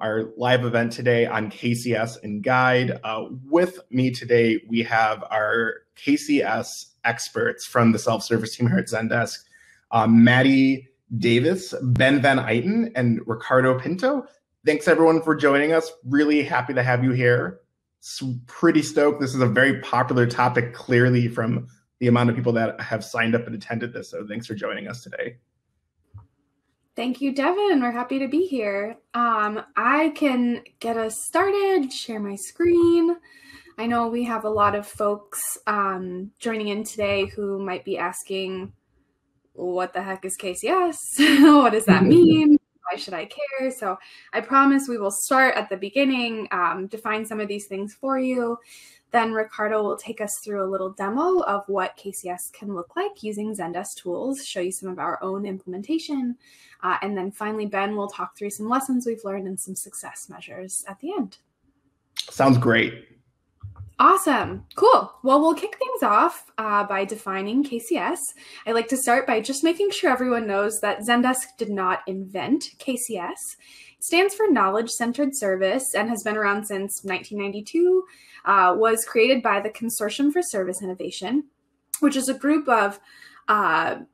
our live event today on KCS and Guide. With me today, we have our KCS experts from the self-service team here at Zendesk, Maddie Davis, Ben Van Eyten, and Ricardo Pinto. Thanks everyone for joining us. Really happy to have you here. Pretty stoked. This is a very popular topic, clearly, from the amount of people that have signed up and attended this. So thanks for joining us today. Thank you, Devin. We're happy to be here. I can get us started, share my screen. I know we have a lot of folks joining in today who might be asking, what the heck is KCS? What does that mean? Why should I care? So I promise we will start at the beginning, define some of these things for you. Then Ricardo will take us through a little demo of what KCS can look like using Zendesk tools, show you some of our own implementation. And then finally, Ben will talk through some lessons we've learned and some success measures at the end. Sounds great. Awesome. Cool. Well, we'll kick things off by defining KCS. I like to start by just making sure everyone knows that Zendesk did not invent KCS. It stands for Knowledge-Centered Service and has been around since 1992, was created by the Consortium for Service Innovation, which is a group of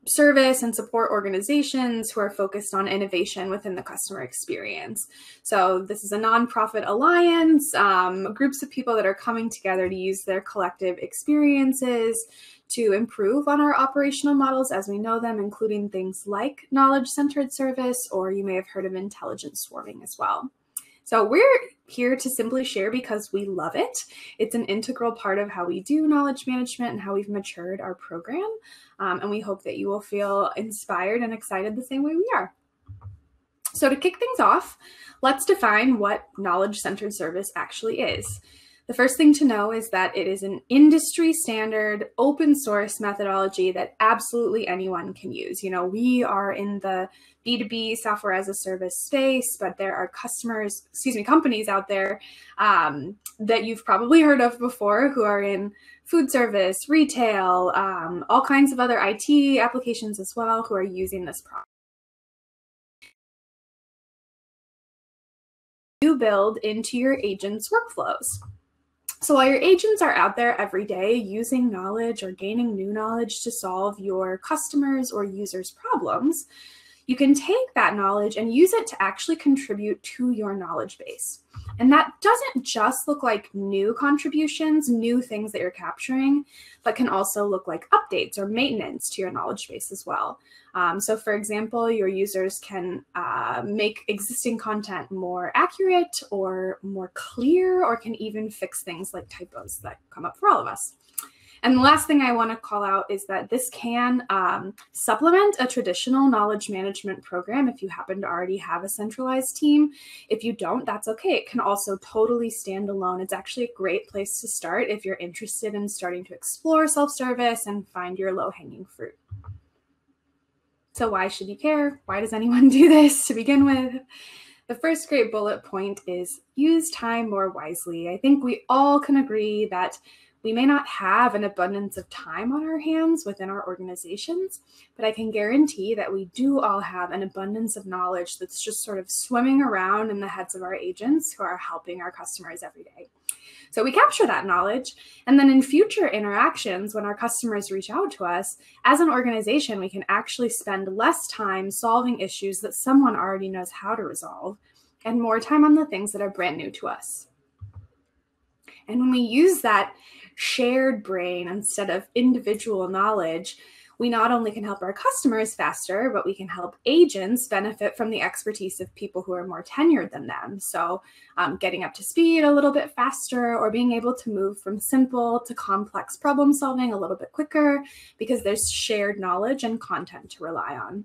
service and support organizations who are focused on innovation within the customer experience. So this is a nonprofit alliance, groups of people that are coming together to use their collective experiences to improve on our operational models as we know them, including things like knowledge-centered service, or you may have heard of intelligent swarming as well. So we're here to simply share because we love it. It's an integral part of how we do knowledge management and how we've matured our program. And we hope that you will feel inspired and excited the same way we are. So to kick things off, let's define what knowledge-centered service actually is. The first thing to know is that it is an industry standard open source methodology that absolutely anyone can use. You know, we are in the B2B software as a service space, but there are companies out there that you've probably heard of before who are in food service, retail, all kinds of other IT applications as well who are using this product. You build into your agents' workflows. So while your agents are out there every day using knowledge or gaining new knowledge to solve your customers' or users' problems, you can take that knowledge and use it to actually contribute to your knowledge base. And that doesn't just look like new contributions, new things that you're capturing, but can also look like updates or maintenance to your knowledge base as well. So for example, your users can make existing content more accurate or more clear, or can even fix things like typos that come up for all of us. And the last thing I want to call out is that this can supplement a traditional knowledge management program if you happen to already have a centralized team. If you don't, that's okay. It can also totally stand alone. It's actually a great place to start if you're interested in starting to explore self-service and find your low-hanging fruit. So why should you care? Why does anyone do this to begin with? The first great bullet point is use time more wisely. I think we all can agree that we may not have an abundance of time on our hands within our organizations, but I can guarantee that we do all have an abundance of knowledge that's just sort of swimming around in the heads of our agents who are helping our customers every day. So we capture that knowledge, and then in future interactions, when our customers reach out to us, as an organization, we can actually spend less time solving issues that someone already knows how to resolve, and more time on the things that are brand new to us. And when we use that shared brain instead of individual knowledge, we not only can help our customers faster, but we can help agents benefit from the expertise of people who are more tenured than them. So getting up to speed a little bit faster, or being able to move from simple to complex problem solving a little bit quicker because there's shared knowledge and content to rely on.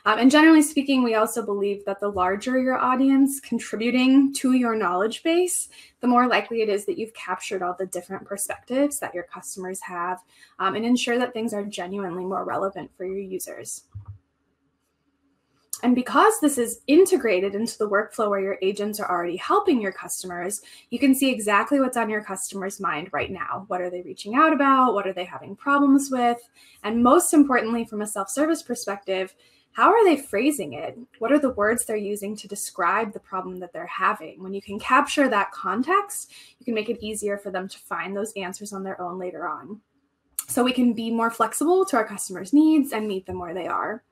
And generally speaking, we also believe that the larger your audience contributing to your knowledge base, the more likely it is that you've captured all the different perspectives that your customers have, and ensure that things are genuinely more relevant for your users. And because this is integrated into the workflow where your agents are already helping your customers, you can see exactly what's on your customer's mind right now. What are they reaching out about? What are they having problems with? And most importantly, from a self-service perspective, how are they phrasing it? What are the words they're using to describe the problem that they're having? When you can capture that context, you can make it easier for them to find those answers on their own later on. So we can be more flexible to our customers' needs and meet them where they are.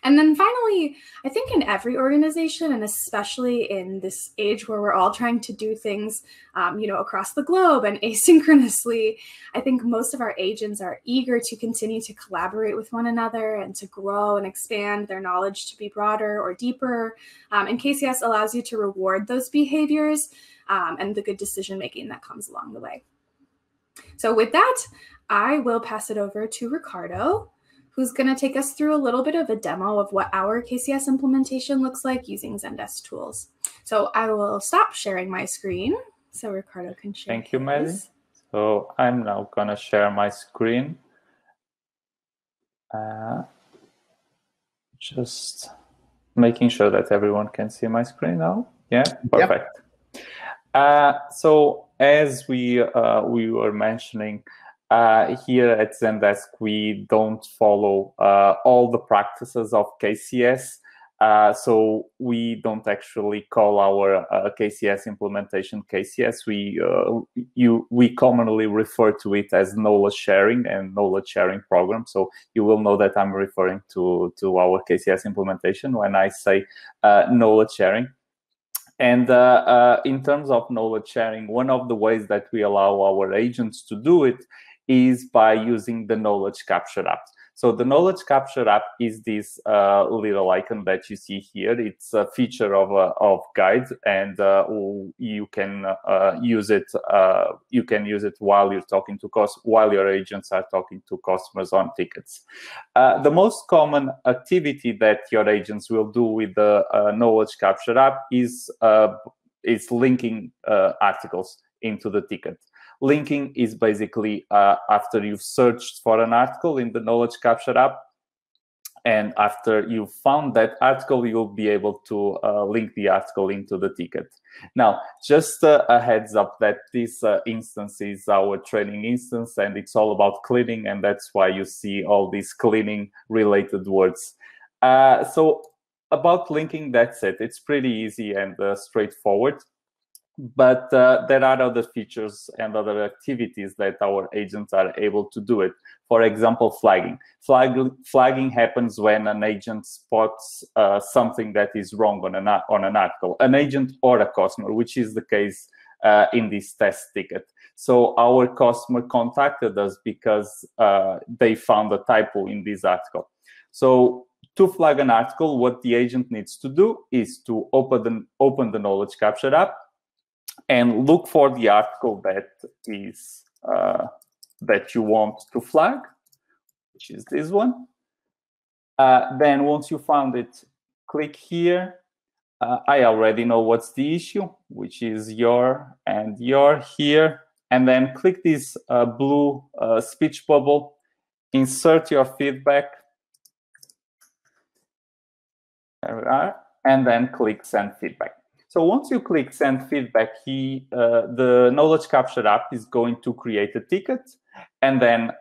And then finally, I think in every organization, and especially in this age where we're all trying to do things, across the globe and asynchronously, I think most of our agents are eager to continue to collaborate with one another and to grow and expand their knowledge to be broader or deeper. And KCS allows you to reward those behaviors and the good decision-making that comes along the way. So with that, I will pass it over to Ricardo, who's going to take us through a little bit of a demo of what our KCS implementation looks like using Zendesk tools. So I will stop sharing my screen so Ricardo can share. Thank you, Maddie. So I'm now going to share my screen. Just making sure that everyone can see my screen now. Yeah, perfect. Yep. So as we were mentioning, here at Zendesk, we don't follow all the practices of KCS. So we don't actually call our KCS implementation KCS. We commonly refer to it as knowledge sharing and knowledge sharing program. So you will know that I'm referring to our KCS implementation when I say knowledge sharing. And in terms of knowledge sharing, one of the ways that we allow our agents to do it is by using the knowledge capture app. So the knowledge capture app is this little icon that you see here. It's a feature of guides, and you can use it. You can use it while you're talking to while your agents are talking to customers on tickets. The most common activity that your agents will do with the knowledge capture app is linking articles into the ticket. Linking is basically after you've searched for an article in the knowledge capture app, and after you've found that article, you'll be able to link the article into the ticket. Now, just a heads up that this instance is our training instance, and it's all about cleaning, and that's why you see all these cleaning related words. So about linking, that's it. It's pretty easy and straightforward. But there are other features and other activities that our agents are able to do it. For example, flagging. Flagging happens when an agent spots something that is wrong on an article, an agent or a customer, which is the case in this test ticket. So our customer contacted us because they found a typo in this article. So to flag an article, what the agent needs to do is to open the knowledge capture app and look for the article that is that you want to flag, which is this one. Then once you found it, click here. I already know what's the issue, which is your here. And then click this blue speech bubble, insert your feedback. There we are. And then click send feedback. So once you click send feedback, the knowledge capture app is going to create a ticket, and then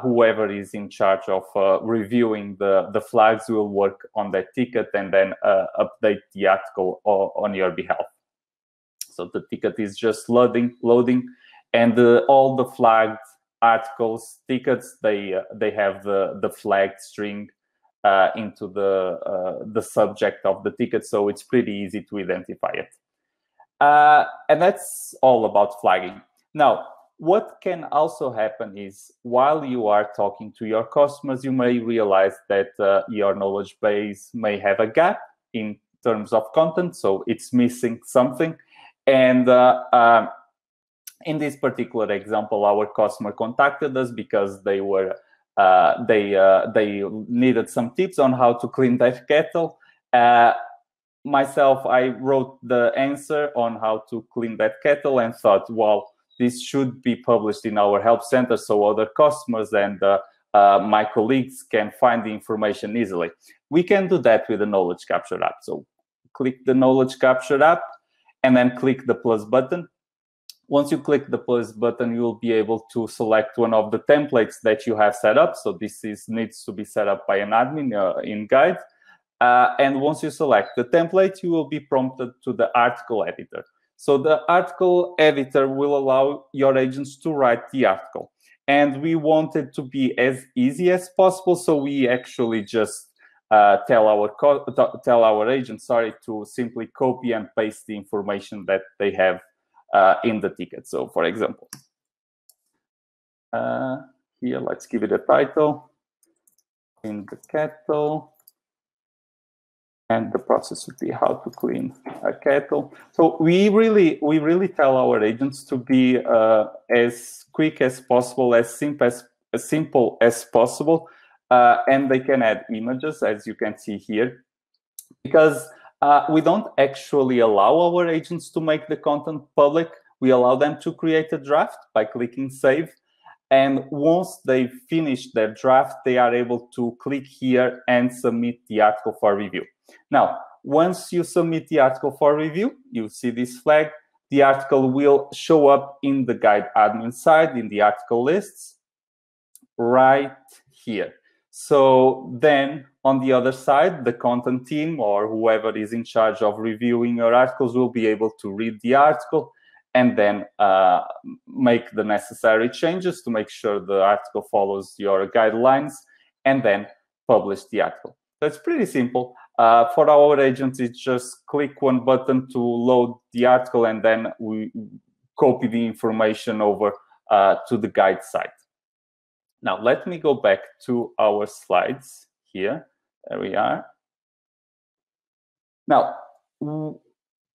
whoever is in charge of reviewing the flags will work on that ticket and then update the article on your behalf. So the ticket is just loading, and all the flagged articles, tickets, they have the flagged string into the subject of the ticket, so it's pretty easy to identify it. And that's all about flagging. Now, what can also happen is while you are talking to your customers, you may realize that your knowledge base may have a gap in terms of content, so it's missing something. And in this particular example, our customer contacted us because they were they needed some tips on how to clean that kettle. Myself, I wrote the answer on how to clean that kettle and thought, well, this should be published in our help center so other customers and my colleagues can find the information easily. We can do that with the Knowledge Capture app. So click the Knowledge Capture app and then click the plus button. Once you click the plus button, you will be able to select one of the templates that you have set up. So this needs to be set up by an admin in Guide. And once you select the template, you will be prompted to the article editor. So the article editor will allow your agents to write the article. And we want it to be as easy as possible. So we actually just tell our agents, to simply copy and paste the information that they have in the ticket. So for example, here, let's give it a title, in the kettle. And the process would be how to clean a kettle. So we really tell our agents to be as quick as possible, as simple as possible, and they can add images, as you can see here, because we don't actually allow our agents to make the content public. We allow them to create a draft by clicking Save. And once they finish their draft, they are able to click here and submit the article for review. Now, once you submit the article for review, you see this flag. The article will show up in the Guide admin side, in the article lists, right here. So then on the other side, the content team or whoever is in charge of reviewing your articles will be able to read the article and then make the necessary changes to make sure the article follows your guidelines, and then publish the article. So it's pretty simple. For our agents, it's just click one button to load the article, and then we copy the information over to the Guide site. Now, let me go back to our slides here. There we are. Now,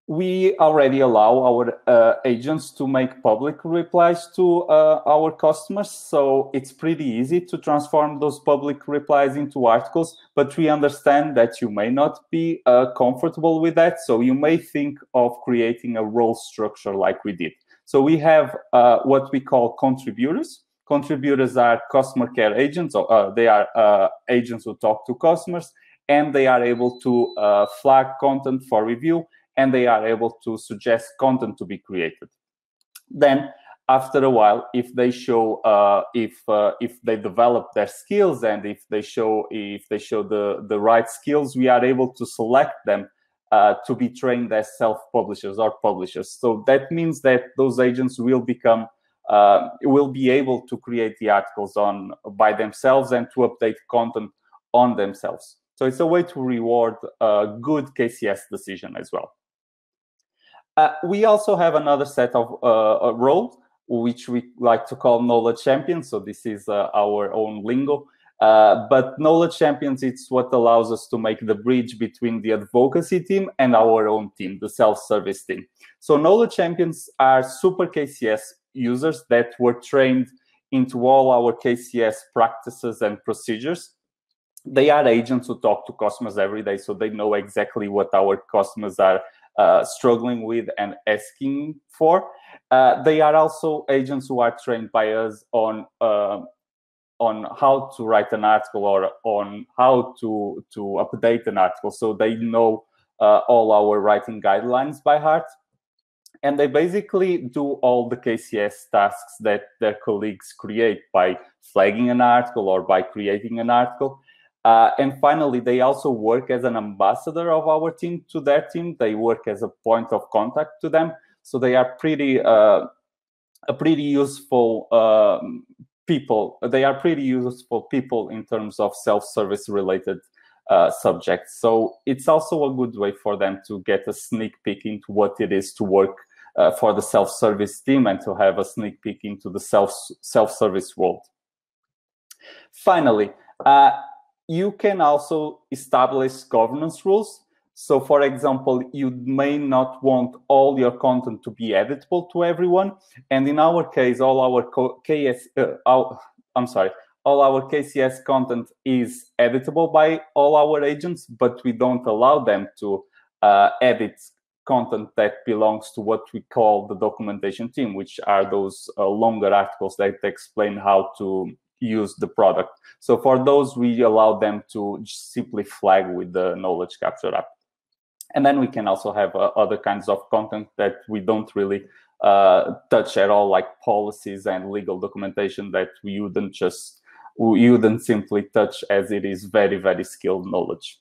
we already allow our agents to make public replies to our customers. So it's pretty easy to transform those public replies into articles, but we understand that you may not be comfortable with that. So you may think of creating a role structure like we did. So we have what we call contributors. Contributors are customer care agents, or they are agents who talk to customers, and they are able to flag content for review, and they are able to suggest content to be created. Then, after a while, if they show if they develop their skills and if they show the right skills, we are able to select them to be trained as self-publishers or publishers. So that means that those agents will become will be able to create the articles by themselves and to update content on themselves. So it's a way to reward a good KCS decision as well. We also have another set of roles, which we like to call knowledge champions. So this is our own lingo. But knowledge champions, it's what allows us to make the bridge between the advocacy team and our own team, the self-service team. So knowledge champions are super KCS users that were trained into all our KCS practices and procedures. They are agents who talk to customers every day, so they know exactly what our customers are struggling with and asking for. They are also agents who are trained by us on how to write an article or on how to update an article. So they know all our writing guidelines by heart. And they basically do all the KCS tasks that their colleagues create by flagging an article or by creating an article. And finally, they also work as an ambassador of our team to their team. They work as a point of contact to them. So they are pretty useful people. They are pretty useful people in terms of self-service related subjects. So it's also a good way for them to get a sneak peek into what it is to work for the self-service team and to have a sneak peek into the self-service world. Finally, you can also establish governance rules. So, for example, you may not want all your content to be editable to everyone. And in our case, all our KCS content is editable by all our agents, but we don't allow them to edit content that belongs to what we call the documentation team, which are those longer articles that explain how to use the product. So for those, we allow them to simply flag with the knowledge capture app. And then we can also have other kinds of content that we don't really touch at all, like policies and legal documentation that we wouldn't simply touch, as it is very, very skilled knowledge.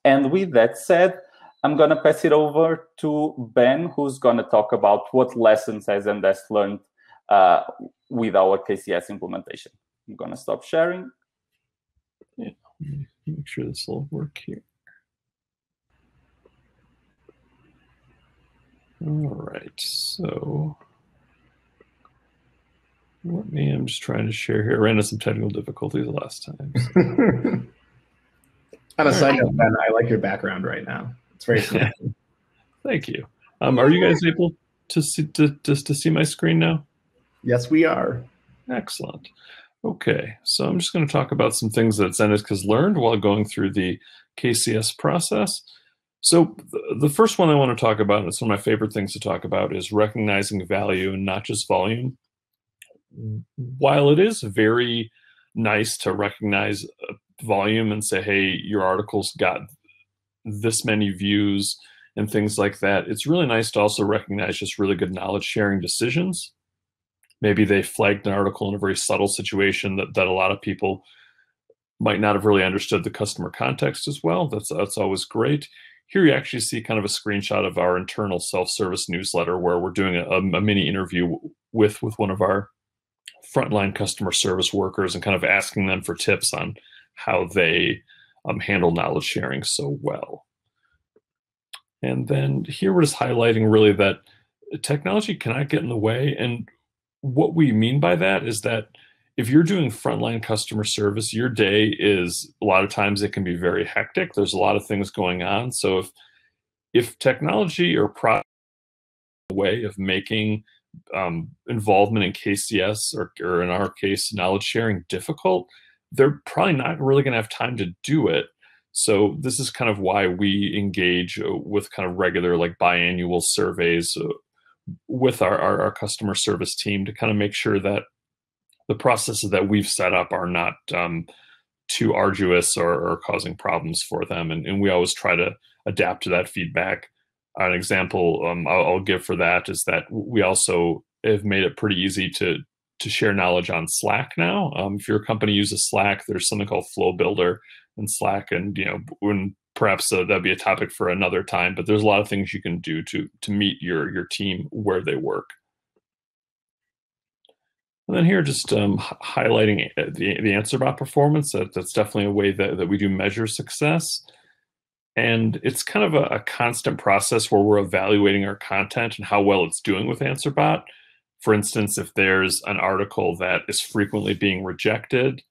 And with that said, I'm going to pass it over to Ben, who's going to talk about what lessons has Zendesk learned with our KCS implementation. I'm going to stop sharing. Yeah, make sure this will work here. All right, so I'm just trying to share here. I ran into some technical difficulties last time. So. On a side note, Ben, I like your background right now. It's very smart. Thank you. Are you guys able to see my screen now? Yes, we are. Excellent. Okay, so I'm just going to talk about some things that Zendesk has learned while going through the KCS process. So the first one I want to talk about, and it's one of my favorite things to talk about, is recognizing value and not just volume. While it is very nice to recognize volume and say, hey, your article's got this many views and things like that, it's really nice to also recognize just really good knowledge sharing decisions. Maybe they flagged an article in a very subtle situation that a lot of people might not have really understood the customer context as well. That's always great. Here you actually see kind of a screenshot of our internal self-service newsletter where we're doing a mini interview with one of our frontline customer service workers and kind of asking them for tips on how they handle knowledge sharing so well. And then here we're just highlighting really that technology cannot get in the way. And what we mean by that is that if you're doing frontline customer service, your day is, a lot of times it can be very hectic. There's a lot of things going on. So if technology or product way of making involvement in KCS or in our case, knowledge sharing difficult, they're probably not really going to have time to do it. So this is kind of why we engage with kind of regular like biannual surveys with our customer service team to kind of make sure that the processes that we've set up are not too arduous or causing problems for them. And we always try to adapt to that feedback. An example I'll give for that is that we also have made it pretty easy to share knowledge on Slack now. If your company uses Slack, there's something called Flow Builder in Slack, and when perhaps that'd be a topic for another time. But there's a lot of things you can do to meet your team where they work. And then here, just highlighting the answer bot performance. That's definitely a way that we do measure success. And it's kind of a constant process where we're evaluating our content and how well it's doing with AnswerBot. For instance, if there's an article that is frequently being rejected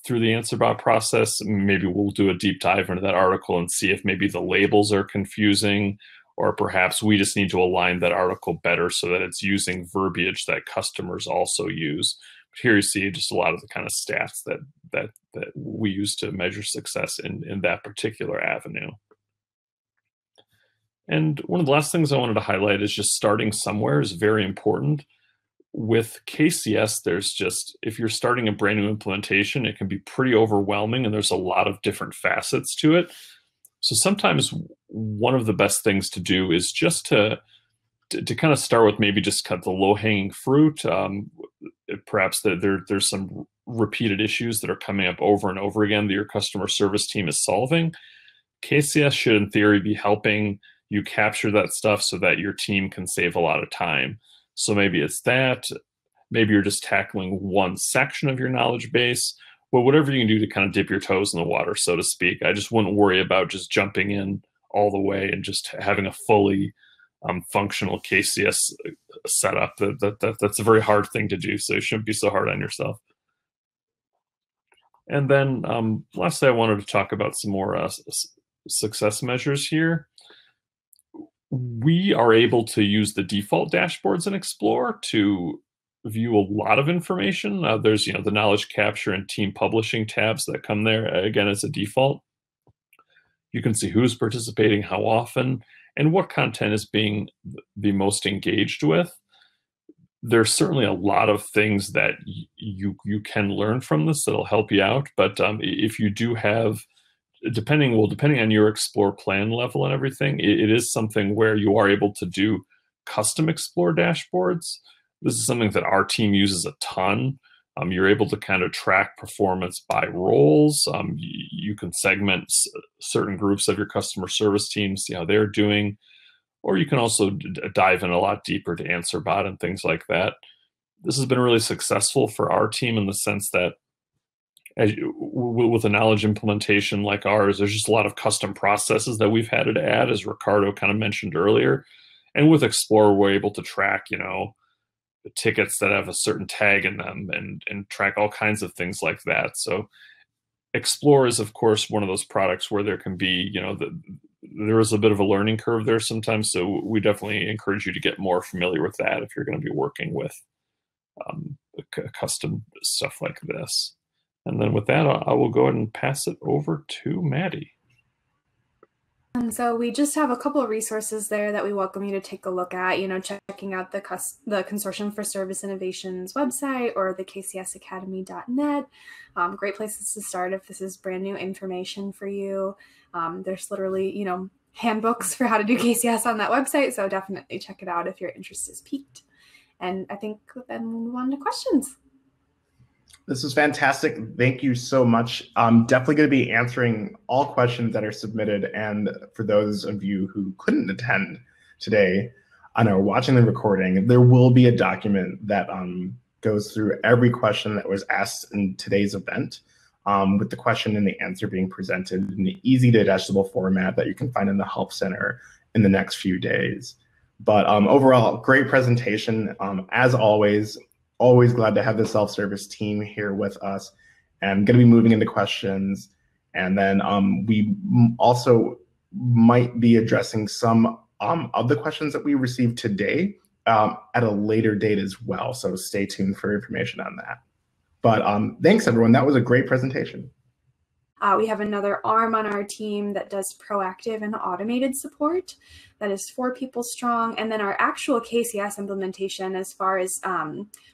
through the AnswerBot process, maybe we'll do a deep dive into that article and see if maybe the labels are confusing, or perhaps we just need to align that article better so that it's using verbiage that customers also use. But here you see just a lot of the kind of stats that we use to measure success in that particular avenue. And one of the last things I wanted to highlight is just starting somewhere is very important. With KCS, there's just, if you're starting a brand new implementation, it can be pretty overwhelming and there's a lot of different facets to it. So sometimes one of the best things to do is just to kind of start with maybe just cut the low-hanging fruit. Perhaps there's some repeated issues that are coming up over and over again that your customer service team is solving. KCS should, in theory, be helping you capture that stuff so that your team can save a lot of time. So maybe it's that. Maybe you're just tackling one section of your knowledge base. Well, whatever you can do to kind of dip your toes in the water, so to speak. I just wouldn't worry about just jumping in all the way and just having a fully functional KCS setup. That's a very hard thing to do, so you shouldn't be so hard on yourself. And then lastly, I wanted to talk about some more success measures here. We are able to use the default dashboards in Explore to view a lot of information. There's the knowledge capture and team publishing tabs that come there, again, as a default. You can see who's participating, how often, and what content is being the most engaged with. there's certainly a lot of things that you can learn from this that'll help you out. But if you do have, depending on your Explore plan level and everything, it is something where you are able to do custom Explore dashboards. This is something that our team uses a ton. You're able to kind of track performance by roles. You can segment certain groups of your customer service team, see how they're doing. Or you can also dive in a lot deeper to answer bot and things like that. This has been really successful for our team in the sense that with a knowledge implementation like ours, there's just a lot of custom processes that we've had to add, as Ricardo kind of mentioned earlier. And with Explorer, we're able to track, the tickets that have a certain tag in them and track all kinds of things like that. So Explore is, of course, one of those products where there can be, there is a bit of a learning curve there sometimes. So we definitely encourage you to get more familiar with that if you're going to be working with custom stuff like this. And then with that, I will go ahead and pass it over to Maddie. And so we just have a couple of resources there that we welcome you to take a look at, checking out the Consortium for Service Innovations website or the kcsacademy.net. Great places to start if this is brand new information for you. There's literally, handbooks for how to do KCS on that website. So definitely check it out if your interest is piqued. And I think then we'll move on to questions. This is fantastic. Thank you so much. I'm definitely going to be answering all questions that are submitted. And for those of you who couldn't attend today and are watching the recording, there will be a document that goes through every question that was asked in today's event, with the question and the answer being presented in an easy digestible format that you can find in the Help Center in the next few days. But overall, great presentation. As always glad to have the self-service team here with us, and going to be moving into questions. And then we also might be addressing some of the questions that we received today at a later date as well. So stay tuned for information on that. But thanks, everyone. That was a great presentation. We have another arm on our team that does proactive and automated support that is 4 people strong. And then our actual KCS implementation, as far as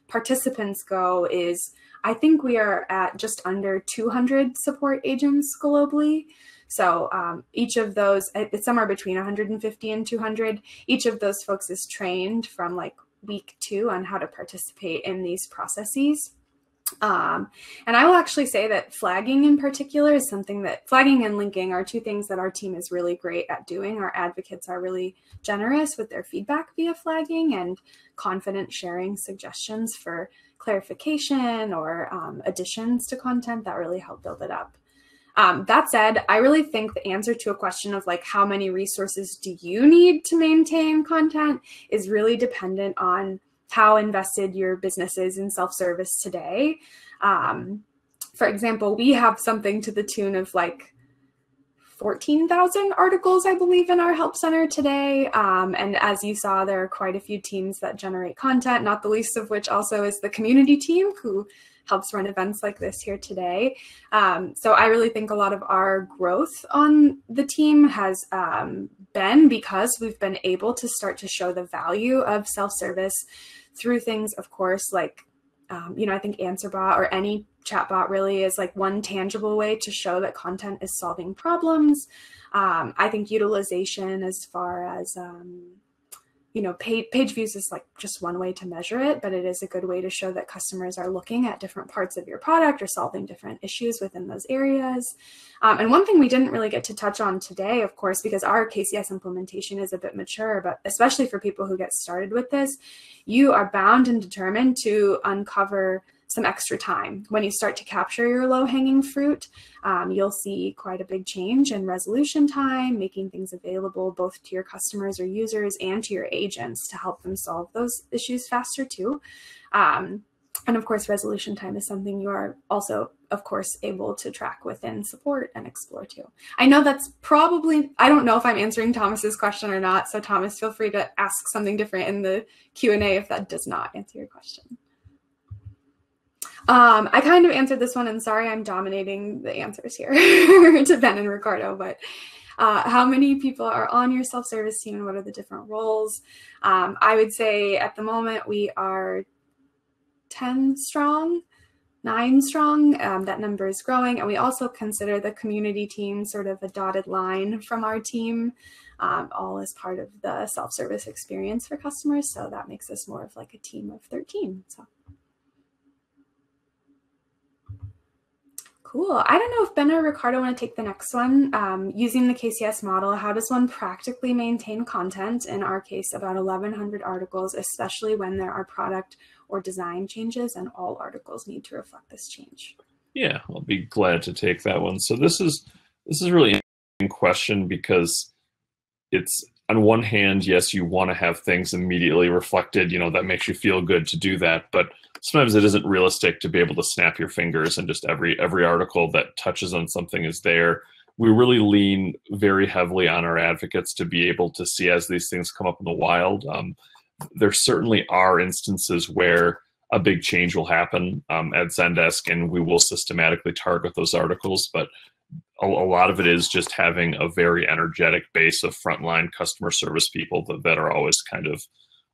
participants go, is I think we are at just under 200 support agents globally. So each of those, it's somewhere between 150 and 200. Each of those folks is trained from like week 2 on how to participate in these processes. And I will actually say that flagging in particular is something that flagging and linking are 2 things that our team is really great at doing. Our advocates are really generous with their feedback via flagging and confident sharing suggestions for clarification or additions to content that really help build it up. That said, I really think the answer to a question of like how many resources do you need to maintain content is really dependent on how invested your business is in self-service today. For example, we have something to the tune of like 14,000 articles, I believe, in our Help Center today. And as you saw, there are quite a few teams that generate content, not the least of which also is the community team who helps run events like this here today. So I really think a lot of our growth on the team has been because we've been able to start to show the value of self-service through things, of course, like, I think AnswerBot or any chatbot really is like one tangible way to show that content is solving problems. I think utilization as far as, page views is like just one way to measure it, but it is a good way to show that customers are looking at different parts of your product or solving different issues within those areas. And one thing we didn't really get to touch on today, of course, because our KCS implementation is a bit mature, but especially for people who get started with this, you are bound and determined to uncover some extra time. When you start to capture your low-hanging fruit, you'll see quite a big change in resolution time, making things available both to your customers or users and to your agents to help them solve those issues faster too. And of course, resolution time is something you are also, of course, able to track within support and Explore too. I know that's probably, I don't know if I'm answering Thomas's question or not. So Thomas, feel free to ask something different in the Q&A if that does not answer your question. I kind of answered this one, and sorry I'm dominating the answers here to Ben and Ricardo, but How many people are on your self-service team and what are the different roles? I would say at the moment we are 10 strong, 9 strong. That number is growing. And we also consider the community team sort of a dotted line from our team, all as part of the self-service experience for customers. So that makes us more of like a team of 13. So. Cool. I don't know if Ben or Ricardo want to take the next one. Using the KCS model, how does one practically maintain content? In our case, about 1,100 articles, especially when there are product or design changes, and all articles need to reflect this change. Yeah, I'll be glad to take that one. So this is really in question because it's, on one hand, yes, you want to have things immediately reflected, that makes you feel good to do that, but sometimes it isn't realistic to be able to snap your fingers and just every article that touches on something is there. We really lean very heavily on our advocates to be able to see as these things come up in the wild. There certainly are instances where a big change will happen at Zendesk, and we will systematically target those articles, but a lot of it is just having a very energetic base of frontline customer service people that are always kind of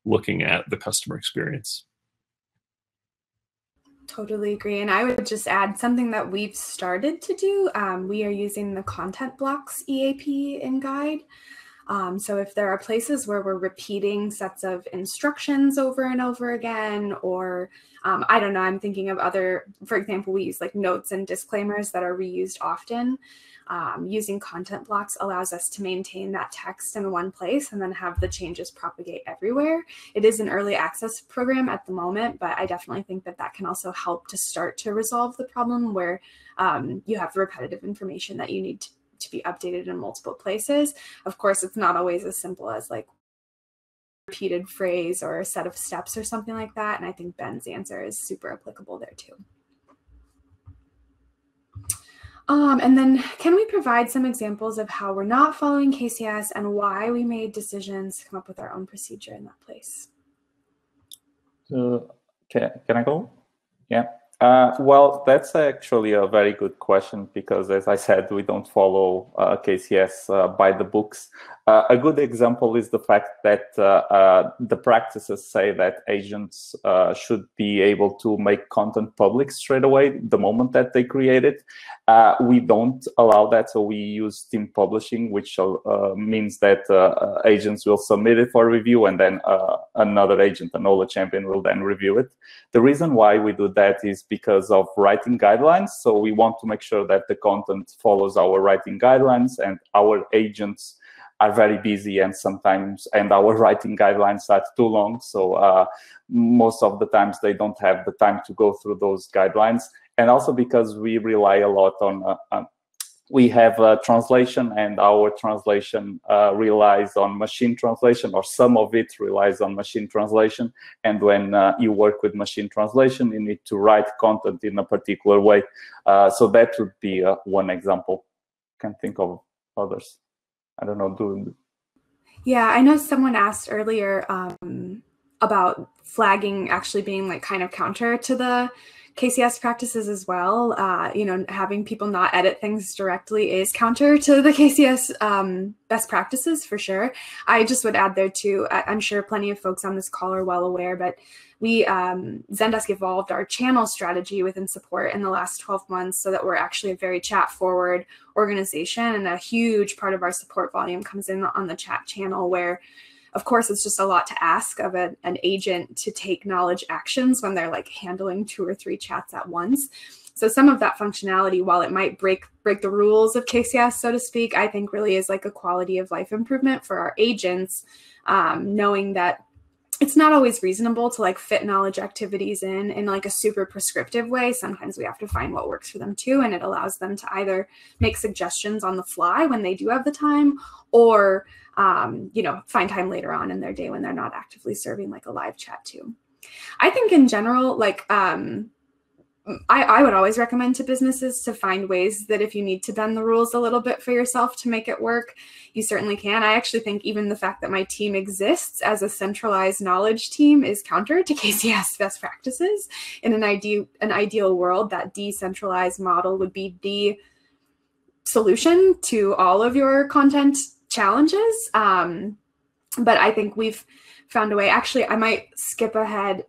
looking at the customer experience. Totally agree. And I would just add something that we've started to do. We are using the content blocks EAP in Guide. So if there are places where we're repeating sets of instructions over and over again, or I don't know, I'm thinking of other, for example, we use like notes and disclaimers that are reused often. Using content blocks allows us to maintain that text in one place and then have the changes propagate everywhere. It is an early access program at the moment, but I definitely think that that can also help to start to resolve the problem where you have the repetitive information that you need to be updated in multiple places. Of course, it's not always as simple as like repeated phrase or a set of steps or something like that. And I think Ben's answer is super applicable there too. And then can we provide some examples of how we're not following KCS and why we made decisions to come up with our own procedure in that place? Can I go? Yeah. Well, that's actually a very good question because, as I said, we don't follow KCS by the books. A good example is the fact that the practices say that agents should be able to make content public straight away the moment that they create it. We don't allow that, so we use team publishing, which means that agents will submit it for review, and then another agent, a knowledge champion, will then review it. The reason why we do that is because of writing guidelines. So we want to make sure that the content follows our writing guidelines, and our agents are very busy and our writing guidelines are too long. So most of the times they don't have the time to go through those guidelines. And also because we rely a lot on, we have a translation, and our translation relies on machine translation, or some of it relies on machine translation. And when you work with machine translation, you need to write content in a particular way. So that would be one example. Can't think of others. I don't know. Yeah, I know someone asked earlier about flagging actually being like kind of counter to the KCS practices as well. Having people not edit things directly is counter to the KCS best practices for sure. I just would add there too, I'm sure plenty of folks on this call are well aware, but we, Zendesk evolved our channel strategy within support in the last 12 months so that we're actually a very chat forward organization, and a huge part of our support volume comes in on the chat channel where, of course, it's just a lot to ask of an agent to take knowledge actions when they're like handling 2 or 3 chats at once. So some of that functionality, while it might break the rules of KCS, so to speak, I think really is like a quality of life improvement for our agents, knowing that it's not always reasonable to like fit knowledge activities in like a super prescriptive way. Sometimes we have to find what works for them too. And it allows them to either make suggestions on the fly when they do have the time, or, find time later on in their day when they're not actively serving like a live chat too. I think in general, like, I would always recommend to businesses to find ways that if you need to bend the rules a little bit for yourself to make it work, you certainly can. I actually think even the fact that my team exists as a centralized knowledge team is counter to KCS best practices. In an ideal world, that decentralized model would be the solution to all of your content challenges. But I think we've found a way. Actually, I might skip ahead.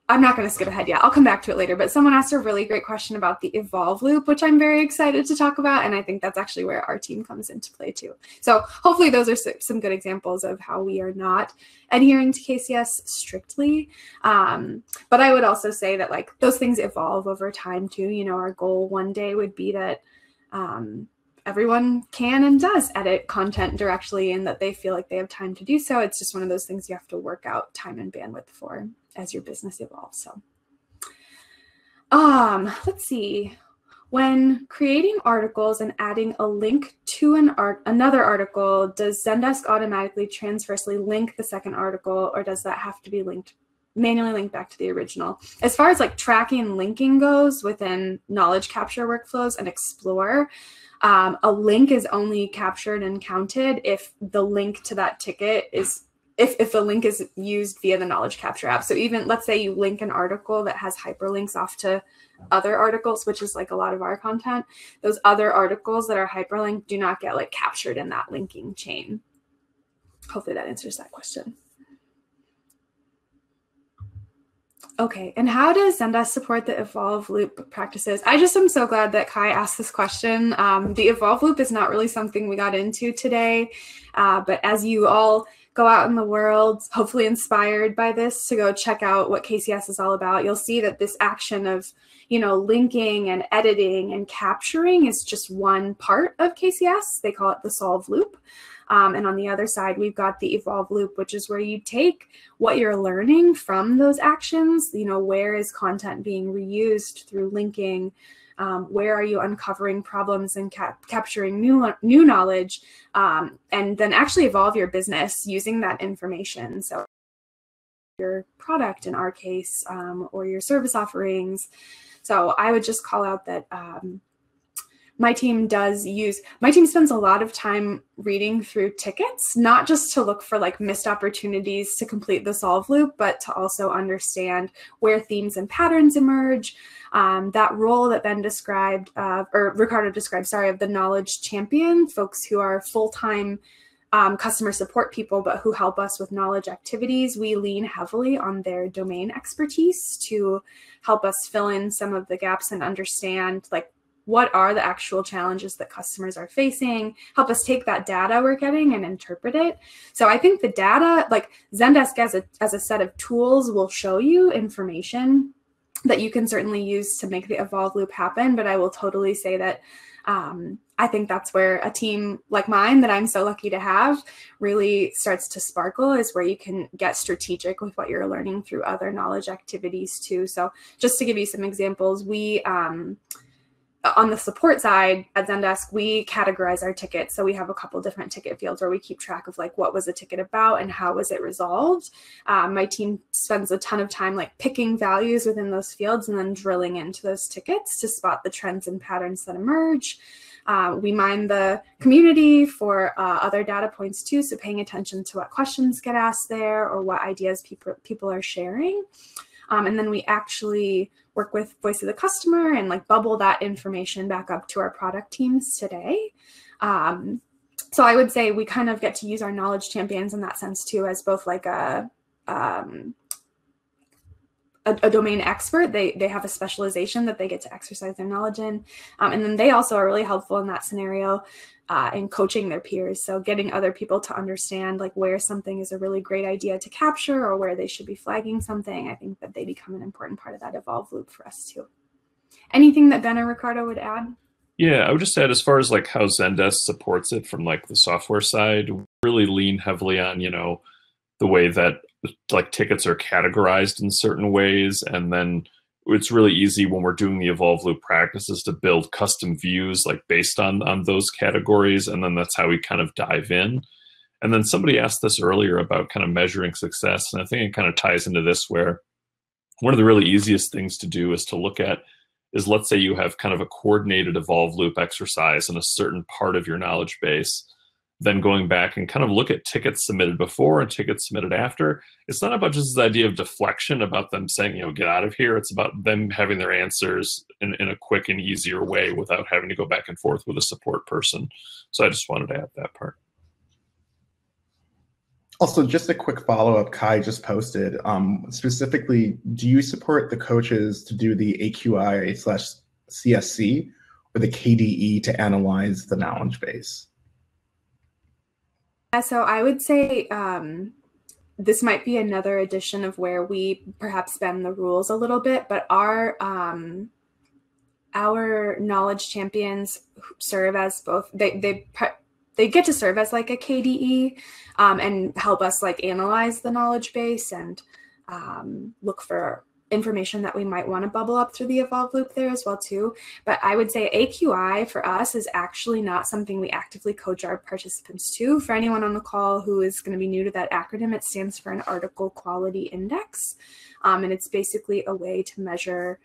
I'm not going to skip ahead yet. I'll come back to it later. But someone asked a really great question about the evolve loop, which I'm very excited to talk about. And I think that's actually where our team comes into play too. So hopefully those are some good examples of how we are not adhering to KCS strictly. But I would also say that like those things evolve over time too. You know, our goal one day would be that everyone can and does edit content directly and that they feel like they have time to do so. It's just one of those things you have to work out time and bandwidth for as your business evolves. So let's see. When creating articles and adding a link to another article, does Zendesk automatically transversely link the second article, or does that have to be manually linked back to the original? As far as like tracking and linking goes within knowledge capture workflows and Explore, a link is only captured and counted if the link to that ticket is, if the link is used via the knowledge capture app. So even let's say you link an article that has hyperlinks off to other articles, which is like a lot of our content, those other articles that are hyperlinked do not get like captured in that linking chain. Hopefully that answers that question. Okay, and how does Zendesk support the evolve loop practices? I just am so glad that Kai asked this question. The evolve loop is not really something we got into today, but as you all go out in the world, hopefully inspired by this, to go check out what KCS is all about, you'll see that this action of, you know, linking and editing and capturing is just one part of KCS. They call it the solve loop. And on the other side, we've got the evolve loop, which is where you take what you're learning from those actions. You know, where is content being reused through linking? Where are you uncovering problems and capturing new knowledge? And then actually evolve your business using that information. So your product in our case, or your service offerings. So I would just call out that my team spends a lot of time reading through tickets, not just to look for like missed opportunities to complete the solve loop, but to also understand where themes and patterns emerge. That role that Ben described, or Ricardo described, sorry, of the knowledge champion, folks who are full-time customer support people, but who help us with knowledge activities. We lean heavily on their domain expertise to help us fill in some of the gaps and understand like what are the actual challenges that customers are facing, help us take that data we're getting and interpret it. So I think the data, like Zendesk as a set of tools, will show you information that you can certainly use to make the evolve loop happen. But I will totally say that I think that's where a team like mine that I'm so lucky to have really starts to sparkle, is where you can get strategic with what you're learning through other knowledge activities too. So just to give you some examples, we on the support side at Zendesk, we categorize our tickets. So we have a couple different ticket fields where we keep track of like what was a ticket about and how was it resolved. My team spends a ton of time like picking values within those fields and then drilling into those tickets to spot the trends and patterns that emerge. We mine the community for other data points too, so paying attention to what questions get asked there or what ideas people are sharing. And then we actually work with voice of the customer and like bubble that information back up to our product teams today. So I would say we kind of get to use our knowledge champions in that sense too, as both like a domain expert. They have a specialization that they get to exercise their knowledge in. And then they also are really helpful in that scenario in coaching their peers. So getting other people to understand like where something is a really great idea to capture or where they should be flagging something. I think that they become an important part of that evolve loop for us too. Anything that Ben or Ricardo would add? Yeah, I would just add, as far as like how Zendesk supports it from like the software side, really lean heavily on, you know, the way that like tickets are categorized in certain ways. And then it's really easy when we're doing the evolve loop practices to build custom views like based on those categories. And then that's how we kind of dive in. And then somebody asked this earlier about kind of measuring success. And I think it kind of ties into this, where one of the really easiest things to do is to look at is, let's say you have kind of a coordinated evolve loop exercise in a certain part of your knowledge base. then going back and kind of look at tickets submitted before and tickets submitted after. It's not about just this idea of deflection, about them saying, get out of here. It's about them having their answers in a quick and easier way without having to go back and forth with a support person. So I just wanted to add that part. Also, just a quick follow-up, Kai just posted, specifically, do you support the coaches to do the AQI/CSC or the KDE to analyze the knowledge base? Yeah, so I would say this might be another edition of where we perhaps bend the rules a little bit, but our knowledge champions serve as both, they get to serve as like a KDE and help us like analyze the knowledge base and look for information that we might want to bubble up through the evolve loop there as well too. But I would say AQI for us is actually not something we actively coach our participants to. For anyone on the call who is going to be new to that acronym, it stands for an article quality index. And it's basically a way to measure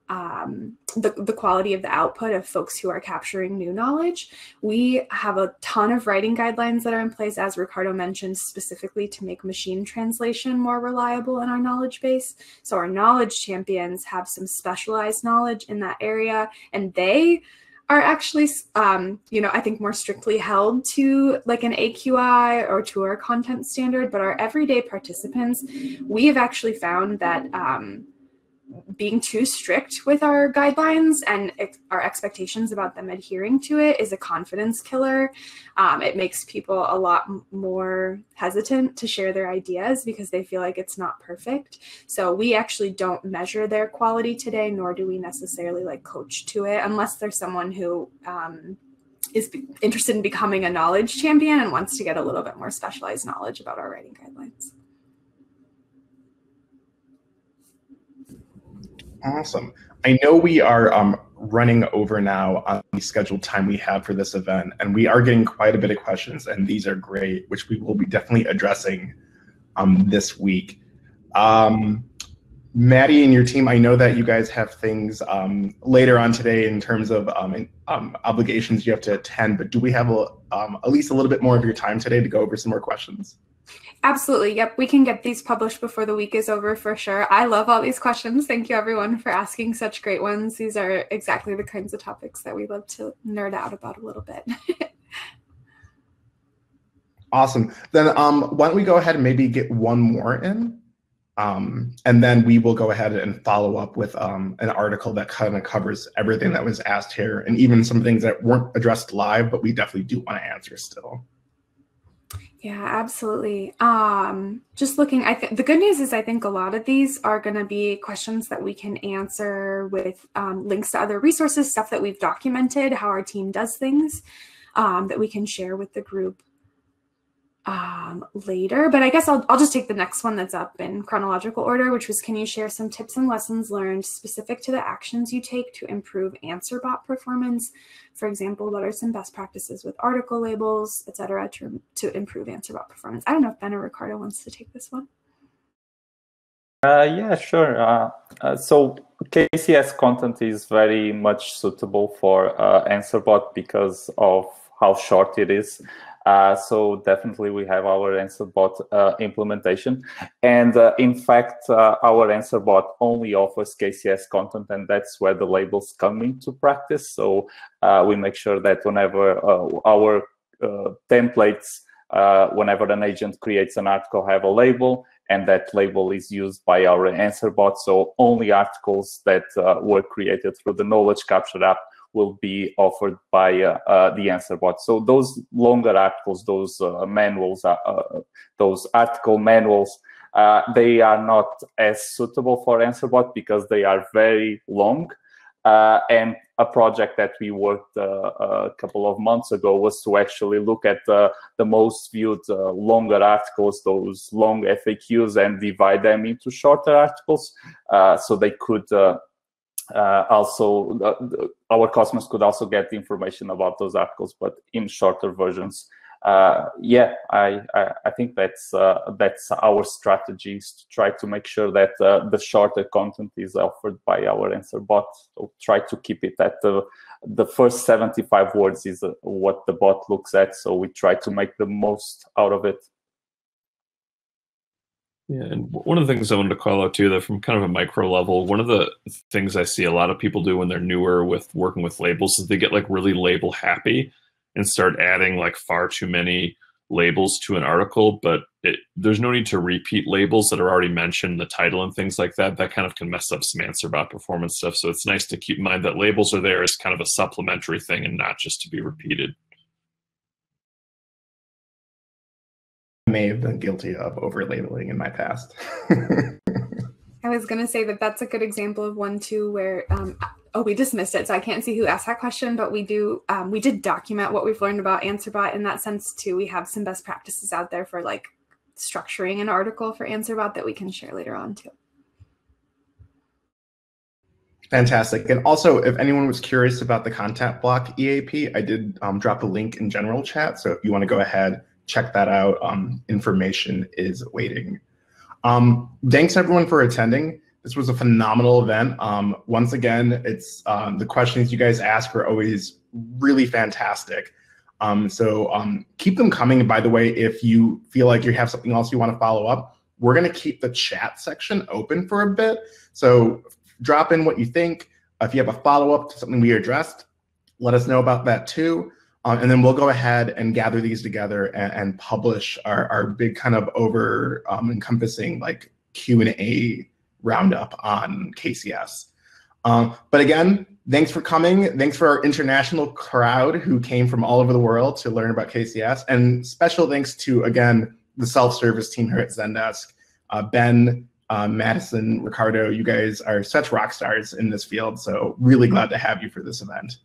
the quality of the output of folks who are capturing new knowledge. We have a ton of writing guidelines that are in place, as Ricardo mentioned, specifically to make machine translation more reliable in our knowledge base. So our knowledge champions have some specialized knowledge in that area, and they are actually, I think more strictly held to like an AQI or to our content standard, but our everyday participants, we have actually found that being too strict with our guidelines and our expectations about them adhering to it is a confidence killer. It makes people a lot more hesitant to share their ideas because they feel like it's not perfect. So we actually don't measure their quality today, nor do we necessarily like coach to it, unless there's someone who is interested in becoming a knowledge champion and wants to get a little bit more specialized knowledge about our writing guidelines. Awesome. I know we are running over now on the scheduled time we have for this event, and we are getting quite a bit of questions, and these are great, which we will be definitely addressing this week. Maddie and your team, I know that you guys have things later on today in terms of obligations you have to attend, but do we have at least a little bit more of your time today to go over some more questions? Absolutely. Yep. We can get these published before the week is over for sure. I love all these questions. Thank you everyone for asking such great ones. These are exactly the kinds of topics that we love to nerd out about a little bit. Awesome. Then why don't we go ahead and maybe get one more in, and then we will go ahead and follow up with an article that kind of covers everything that was asked here, and even some things that weren't addressed live, but we definitely do want to answer still. Yeah, absolutely. Just looking, the good news is I think a lot of these are going to be questions that we can answer with links to other resources, stuff that we've documented, how our team does things, that we can share with the group later. But I guess I'll just take the next one that's up in chronological order, which was, can you share some tips and lessons learned specific to the actions you take to improve answer bot performance? For example, what are some best practices with article labels, et cetera, to improve answer bot performance? I don't know if Ben or Ricardo wants to take this one. Yeah, sure. So KCS content is very much suitable for AnswerBot because of how short it is. So definitely we have our AnswerBot implementation. And in fact, our AnswerBot only offers KCS content, and that's where the labels come into practice. So we make sure that whenever our templates, whenever an agent creates an article, have a label, and that label is used by our AnswerBot. So only articles that were created through the knowledge capture app will be offered by the AnswerBot. So those longer articles, those manuals, those article manuals, they are not as suitable for AnswerBot because they are very long. And a project that we worked a couple of months ago was to actually look at the most viewed longer articles, those long FAQs, and divide them into shorter articles, so they could also, our customers could also get the information about those articles, but in shorter versions. Yeah, I think that's our strategy, is to try to make sure that the shorter content is offered by our AnswerBot. So try to keep it at the first 75 words is what the bot looks at. So we try to make the most out of it. Yeah, and one of the things I wanted to call out too, that from kind of a micro level, one of the things I see a lot of people do when they're newer with working with labels is they get like really label happy and start adding like far too many labels to an article, but there's no need to repeat labels that are already mentioned in the title and things like that. That kind of can mess up some answer bot performance stuff. So it's nice to keep in mind that labels are there as kind of a supplementary thing and not just to be repeated. May have been guilty of over labeling in my past. I was going to say that that's a good example of one too, where we dismissed it, so I can't see who asked that question, but we did document what we've learned about AnswerBot in that sense too. We have some best practices out there for like structuring an article for AnswerBot that we can share later on too. Fantastic. And also, if anyone was curious about the content block EAP, I did drop a link in general chat. So if you want to go ahead, check that out. Information is waiting. Thanks everyone for attending. This was a phenomenal event. Once again, it's the questions you guys ask are always really fantastic. So keep them coming. By the way, if you feel like you have something else you want to follow up, we're going to keep the chat section open for a bit. So drop in what you think. If you have a follow-up to something we addressed, let us know about that too. And then we'll go ahead and gather these together and publish our big kind of encompassing like Q&A roundup on KCS. But again, thanks for coming. Thanks for our international crowd who came from all over the world to learn about KCS. And special thanks to, again, the self-service team here at Zendesk. Ben, Madison, Ricardo, you guys are such rock stars in this field. So really glad to have you for this event.